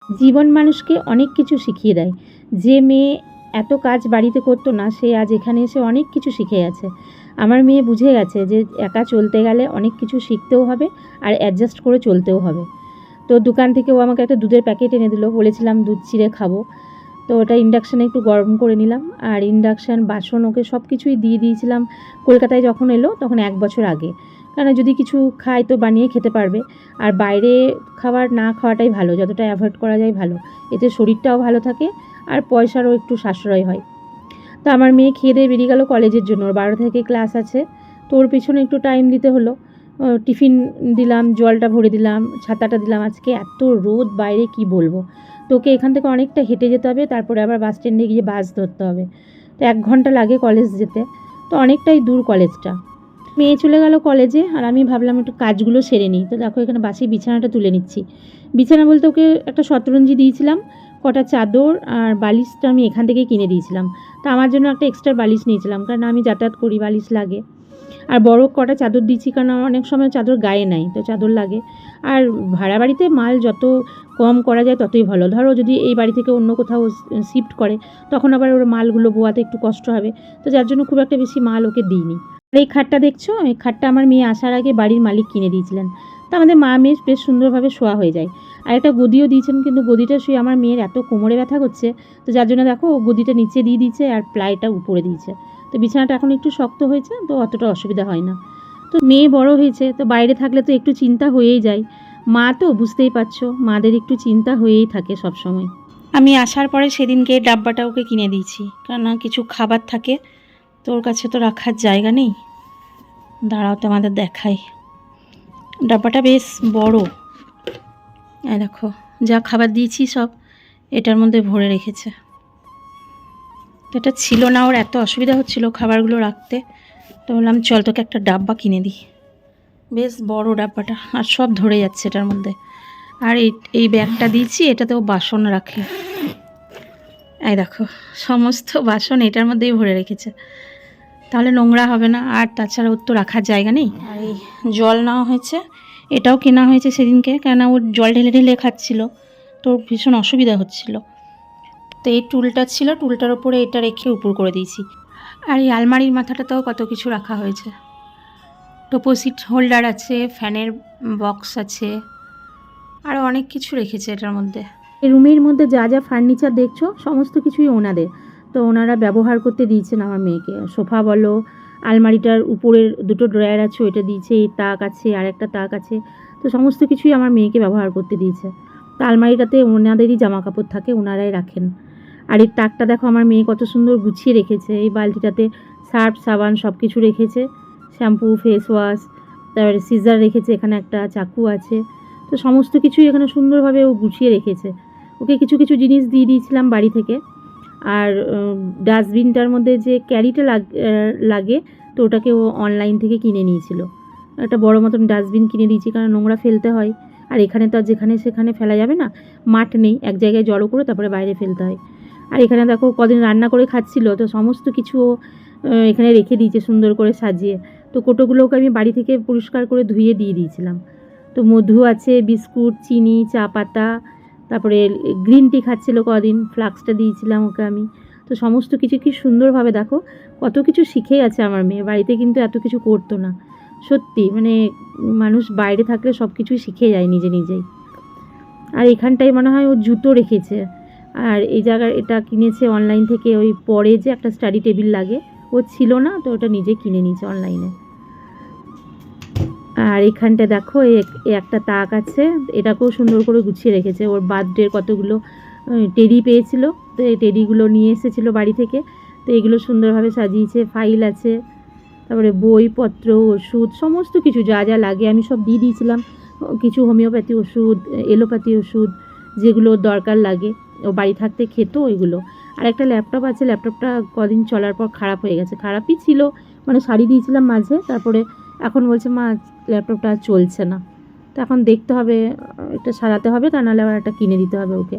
জীবন মানুষকে অনেক কিছু শিখিয়ে দেয়। যে মেয়ে এত কাজ বাড়িতে করতো না, সে আজ এখানে এসে অনেক কিছু শিখে গেছে। আমার মেয়ে বুঝে গেছে যে একা চলতে গেলে অনেক কিছু শিখতেও হবে আর অ্যাডজাস্ট করে চলতেও হবে। তো দোকান থেকে ও আমাকে একটা দুধের প্যাকেট এনে দিল, বলেছিলাম দুধ চিড়ে খাবো। তো ওটা ইন্ডাকশানে একটু গরম করে নিলাম, আর ইন্ডাকশান বাসন ওকে সব কিছুই দিয়ে দিয়েছিলাম কলকাতায় যখন এলো তখন 1 বছর আগে। কারণ যদি কিছু খায় তো বানিয়ে খেতে পারবে, আর বাইরে খাবার না খাওয়াটাই ভালো, যতটা অ্যাভয়েড করা যায় ভালো। এতে শরীরটাও ভালো থাকে আর পয়সারও একটু সাশ্রয় হয়। তো আমার মেয়ে খেয়ে দিয়ে বেরিয়ে গেল কলেজের জন্য, ওর 12 থেকে ক্লাস আছে। তো ওর পিছনে একটু টাইম দিতে হলো। টিফিন দিলাম, জলটা ভরে দিলাম, ছাতাটা দিলাম। আজকে এত রোদ বাইরে কি বলবো। তো ওকে এখান থেকে অনেকটা হেঁটে যেতে হবে, তারপরে আবার বাস স্ট্যান্ডে গিয়ে বাস ধরতে হবে। তো 1 ঘন্টা লাগে কলেজ যেতে। তো অনেকটাই দূর কলেজটা। মেয়ে চলে গেল কলেজে, আর আমি ভাবলাম একটু কাজগুলো সেরে নিই। তো দেখো এখানে বাসি বিছানাটা তুলে নিচ্ছি। বিছানা বলতে ওকে একটা শতরঞ্জি দিয়েছিলাম, কটা চাদর আর বালিশটা আমি এখান থেকে কিনে দিয়েছিলাম। তো আমার জন্য একটা এক্সট্রা বালিশ নিয়েছিলাম, কারণ আমি যাতায়াত করি, বালিশ লাগে। আর বড় কটা চাদর দিচ্ছি, কারণ আমার অনেক সময় চাদর গায়ে নাই, তো চাদর লাগে। আর ভাড়া বাড়িতে মাল যত কম করা যায় ততই ভালো। ধরো যদি এই বাড়ি থেকে অন্য কোথাও শিফট করে, তখন আবার ওর মালগুলো বোয়াতে একটু কষ্ট হবে। তো যার জন্য খুব একটা বেশি মাল ওকে দিইনি। আর এই খাটটা দেখছো, এই খাটটা আমার মেয়ে আসার আগে বাড়ির মালিক কিনে দিয়েছিলেন। তো আমাদের মা মেয়ে বেশ সুন্দরভাবে শোয়া হয়ে যায়। আর একটা গদিও দিয়েছেন, কিন্তু গদিটা শুয়ে আমার মেয়ের এত কোমরে ব্যথা করছে, তো যার জন্য দেখো গদিটা নিচে দিয়ে দিয়েছে আর প্লাইটা উপরে দিয়েছে। তো বিছানাটা এখন একটু শক্ত হয়েছে, তো অতটা অসুবিধা হয় না। তো মেয়ে বড় হয়েছে, তো বাইরে থাকলে তো একটু চিন্তা হয়েই যায়। মা তো বুঝতেই পারছো, মাদের একটু চিন্তা হয়েই থাকে সব সময়। আমি আসার পরে সেদিনকে ডাব্বাটা ওকে কিনে দিয়েছি, কারণ কিছু খাবার থাকে তো ওর কাছে তো রাখার জায়গা নেই। দাঁড়াও তোমাদের দেখাই। ডাব্বাটা বেশ বড়। এই দেখো, যা খাবার দিয়েছি সব এটার মধ্যে ভরে রেখেছে। এটা ছিল না, ওর এত অসুবিধা হচ্ছিল খাবারগুলো রাখতে, তো বললাম চল তোকে একটা ডাব্বা কিনে দিই। বেশ বড় ডাব্বাটা, আর সব ধরে যাচ্ছে এটার মধ্যে। আর এই ব্যাগটা দিয়েছি, এটাতেও বাসন রাখে। এই দেখো, সমস্ত বাসন এটার মধ্যেই ভরে রেখেছে, তাহলে নোংরা হবে না। আর তাছাড়া ওর তো রাখার জায়গা নেই। আর এই জল নেওয়া হয়েছে, এটাও কেনা হয়েছে সেদিনকে, কেননা ওর জল ঢেলে ঢেলে খাচ্ছিল, তো ভীষণ অসুবিধা হচ্ছিল। তো এই টুলটা ছিল, টুলটার ওপরে এটা রেখে উপর করে দিয়েছি। আর এই আলমারির মাথাটাতেও কত কিছু রাখা হয়েছে। টোপোসিট হোল্ডার আছে, ফ্যানের বক্স আছে, আরও অনেক কিছু রেখেছে এটার মধ্যে। এই রুমের মধ্যে যা যা ফার্নিচার দেখছো সমস্ত কিছুই ওনাদের। তো ওনারা ব্যবহার করতে দিয়েছেন আমার মেয়েকে। সোফা বলো, আলমারিটার উপরের দুটো ড্রয়ার আছে ওইটা দিয়েছে, এই তাক আছে আর একটা তাক আছে। তো সমস্ত কিছুই আমার মেয়েকে ব্যবহার করতে দিয়েছে। তো আলমারিটাতে ওনাদেরই জামা কাপড় থাকে, ওনারাই রাখেন। আর এই তাকটা দেখো আমার মেয়ে কত সুন্দর গুছিয়ে রেখেছে। এই বালতিটাতে সার্ফ সাবান সব কিছু রেখেছে, শ্যাম্পু, ফেস ওয়াশ, তারপরে সিজার রেখেছে, এখানে একটা চাকু আছে। তো সমস্ত কিছুই এখানে সুন্দরভাবে ও গুছিয়ে রেখেছে। ওকে কিছু কিছু জিনিস দিয়ে দিয়েছিলাম বাড়ি থেকে। আর ডাস্টবিনটার মধ্যে যে ক্যারিটা লাগে, তো ওটাকে ও অনলাইন থেকে কিনে নিয়েছিল। একটা বড় মতন ডাস্টবিন কিনে দিয়েছি, কারণ নোংরা ফেলতে হয়। আর এখানে তো আর যেখানে সেখানে ফেলা যাবে না, মাঠ নেই, এক জায়গায় জড়ো করে তারপরে বাইরে ফেলতে হয়। আর এখানে দেখো কদিন রান্না করে খাচ্ছিল, তো সমস্ত কিছু ও এখানে রেখে দিয়েছে সুন্দর করে সাজিয়ে। তো কোটোগুলোকে আমি বাড়ি থেকে পরিষ্কার করে ধুয়ে দিয়ে দিয়েছিলাম। তো মধু আছে, বিস্কুট, চিনি, চা পাতা, তারপরে গ্রিন টি খাচ্ছিল কদিন, ফ্লাক্সটা দিয়েছিলাম ওকে আমি। তো সমস্ত কিছু কি সুন্দরভাবে দেখো, কত কিছু শিখে আছে আমার মেয়ে। বাড়িতে কিন্তু এত কিছু করতো না। সত্যি মানে মানুষ বাইরে থাকলে সব কিছুই শিখে যায় নিজে নিজেই। আর এখানটায় মনে হয় ও জুতো রেখেছে। আর এই জায়গার এটা কিনেছে অনলাইন থেকে, ওই পরে যে একটা স্টাডি টেবিল লাগে, ও ছিল না, তো ওটা নিজে কিনে নিয়েছে অনলাইনে। আর এখানটা দেখো একটা তাক আছে, এটাকেও সুন্দর করে গুছিয়ে রেখেছে। ওর বার্থডের কতগুলো টেডি পেয়েছিল, তো এই টেডিগুলো নিয়ে এসেছিলো বাড়ি থেকে, তো এগুলো সুন্দরভাবে সাজিয়েছে। ফাইল আছে, তারপরে বইপত্র, ওষুধ, সমস্ত কিছু যা যা লাগে আমি সব দিয়ে দিয়েছিলাম। কিছু হোমিওপ্যাথি ওষুধ, এলোপ্যাথি ওষুধ, যেগুলো দরকার লাগে ও বাড়ি থাকতে খেত ওইগুলো। আর একটা ল্যাপটপ আছে, ল্যাপটপটা কদিন চলার পর খারাপ হয়ে গেছে। খারাপই ছিল, মানে সারিয়ে দিয়েছিলাম মাঝে, তারপরে এখন বলছে মা ল্যাপটপটা আর চলছে না। তো এখন দেখতে হবে, একটা সারাতে হবে, তা নাহলে আবার একটা কিনে দিতে হবে ওকে।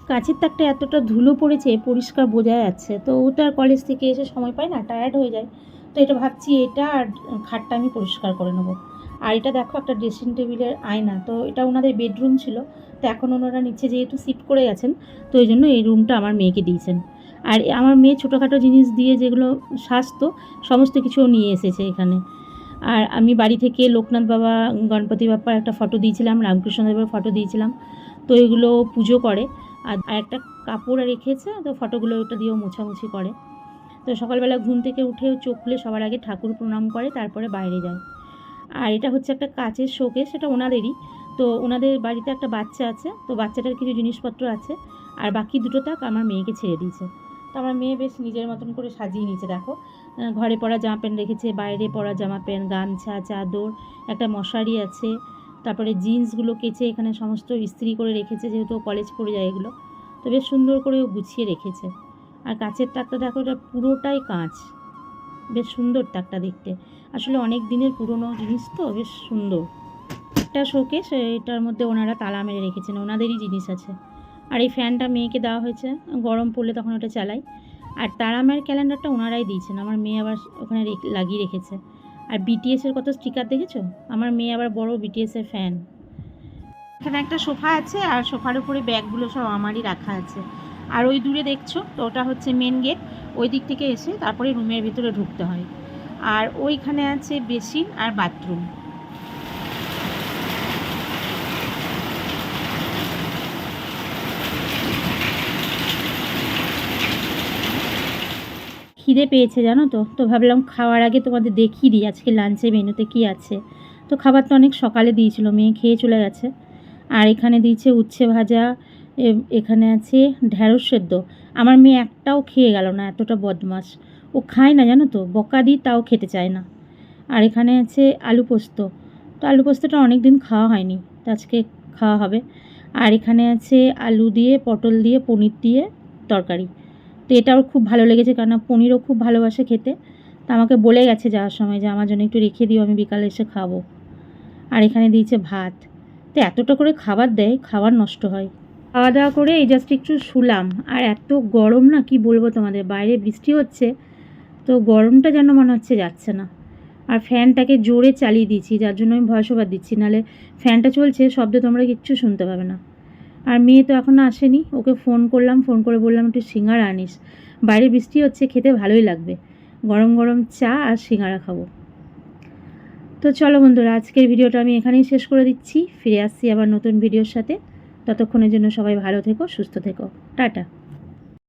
কাছের তাকটা এতটা ধুলো পড়েছে, পরিষ্কার বোঝা যাচ্ছে। তো ওটা কলেজ থেকে এসে সময় পায় না, টায়ার্ড হয়ে যায়। তো এটা ভাবছি এটা আর খাটটা আমি পরিষ্কার করে নেবো। আর এটা দেখো একটা ড্রেসিং টেবিলের আয়না, তো এটা ওনাদের বেডরুম ছিল, তো এখন ওনারা নিচে যেহেতু শিফট করে গেছেন, তো এই জন্য এই রুমটা আমার মেয়েকে দিয়েছেন। আর আমার মেয়ে ছোটোখাটো জিনিস দিয়ে যেগুলো সাজতো সমস্ত কিছুও নিয়ে এসেছে এখানে। আর আমি বাড়ি থেকে লোকনাথ বাবা, গণপতি বাপ্পার একটা ফটো দিয়েছিলাম, রামকৃষ্ণদেবের ফটো দিয়েছিলাম, তো এগুলো পুজো করে। আর একটা কাপড় রেখেছে, তো ফটোগুলো ওটা দিয়েও মোছামুছি করে। তো সকালবেলা ঘুম থেকে উঠে চোখ খুলে সবার আগে ঠাকুর প্রণাম করে, তারপরে বাইরে যায়। আর এটা হচ্ছে একটা কাচের শোকেস, সেটা ওনাদেরই। তো ওনাদের বাড়িতে একটা বাচ্চা আছে, তো বাচ্চাটার কিছু জিনিসপত্র আছে, আর বাকি দুটো তাক আমার মেয়েকে ছেড়ে দিয়েছে। তো আমার মেয়ে বেশ নিজের মতন করে সাজিয়ে নিয়েছে দেখো। ঘরে পরা জামা প্যান্ট রেখেছে, বাইরে পরা জামা প্যান্ট, গামছা, চাদর, একটা মশারি আছে, তারপরে জিন্সগুলো কেচে এখানে সমস্ত ইস্ত্রি করে রেখেছে, যেহেতু কলেজ পড়ে যায় এগুলো, তো বেশ সুন্দর করে গুছিয়ে রেখেছে। আর কাচের তাকটা দেখো, এটা পুরোটাই কাঁচ, বেশ সুন্দর তাকটা দেখতে। আসলে অনেক দিনের পুরনো জিনিস তো, বেশ সুন্দর একটা শোকেস। এটার মধ্যে ওনারা তালা মেরে রেখেছেন, ওনাদেরই জিনিস আছে। আর এই ফ্যানটা মেয়েকে দেওয়া হয়েছে, গরম পড়লে তখন ওটা চালাই। আর তারামায়ের ক্যালেন্ডারটা ওনারাই দিয়েছেন, আমার মেয়ে আবার ওখানে লাগিয়ে রেখেছে। আর বিটিএসের কত স্টিকার দেখেছো, আমার মেয়ে আবার বড় বিটিএসের ফ্যান। এখানে একটা সোফা আছে, আর সোফার উপরে ব্যাগগুলো সব আমারই রাখা আছে। আর ওই দূরে দেখছো তো, ওটা হচ্ছে মেন গেট, ওই দিক থেকে এসে তারপরে রুমের ভিতরে ঢুকতে হয়। আর ওইখানে আছে বেসিন আর বাথরুম। খিদে পেয়েছে জানো তো, তো ভাবলাম খাওয়ার আগে তোমাদের দেখিয়ে দিই আজকে লাঞ্চে মেনুতে কি আছে। তো খাবার তো অনেক সকালে দিয়েছিল, মেয়ে খেয়ে চলে গেছে। আর এখানে দিয়েছে উচ্ছে ভাজা, এখানে আছে ঢ্যাঁড়স সেদ্ধ। আমার মেয়ে একটাও খেয়ে গেল না, এতটা বদমাস। ও খায় না জানো তো, বকা দিই তাও খেতে চায় না। আর এখানে আছে আলু পোস্ত, তো আলু পোস্তটা অনেক দিন খাওয়া হয়নি, তো আজকে খাওয়া হবে। আর এখানে আছে আলু দিয়ে, পটল দিয়ে, পনির দিয়ে তরকারি। তো এটাও খুব ভালো লেগেছে, কারণ পনিরও খুব ভালোবাসে খেতে। তো আমাকে বলে গেছে যাওয়ার সময় যে আমার জন্য একটু রেখে দিও, আমি বিকালে এসে খাবো। আর এখানে দিয়েছে ভাত। তো এতটা করে খাবার দেয়, খাবার নষ্ট হয়। খাওয়া দাওয়া করে এই জাস্ট একটু শুলাম। আর এত গরম না, কি বলবো তোমাদের, বাইরে বৃষ্টি হচ্ছে, তো গরমটা যেন মনে হচ্ছে যাচ্ছে না। আর ফ্যানটাকে জোরে চালিয়ে দিয়েছি, যার জন্য আমি ভয়েস ওভার দিচ্ছি, নাহলে ফ্যানটা চলছে, শব্দ তোমরা কিচ্ছু শুনতে পাবে না। আর মেয়ে তো এখনও আসেনি, ওকে ফোন করলাম, ফোন করে বললাম একটু সিঙ্গাড়া আনিস, বাইরে বৃষ্টি হচ্ছে, খেতে ভালোই লাগবে, গরম গরম চা আর সিঙ্গাড়া খাবো। তো চলো বন্ধুরা, আজকের ভিডিওটা আমি এখানেই শেষ করে দিচ্ছি, ফিরে আসছি আবার নতুন ভিডিওর সাথে। ততক্ষণের জন্য সবাই ভালো থেকো, সুস্থ থেকো, টাটা।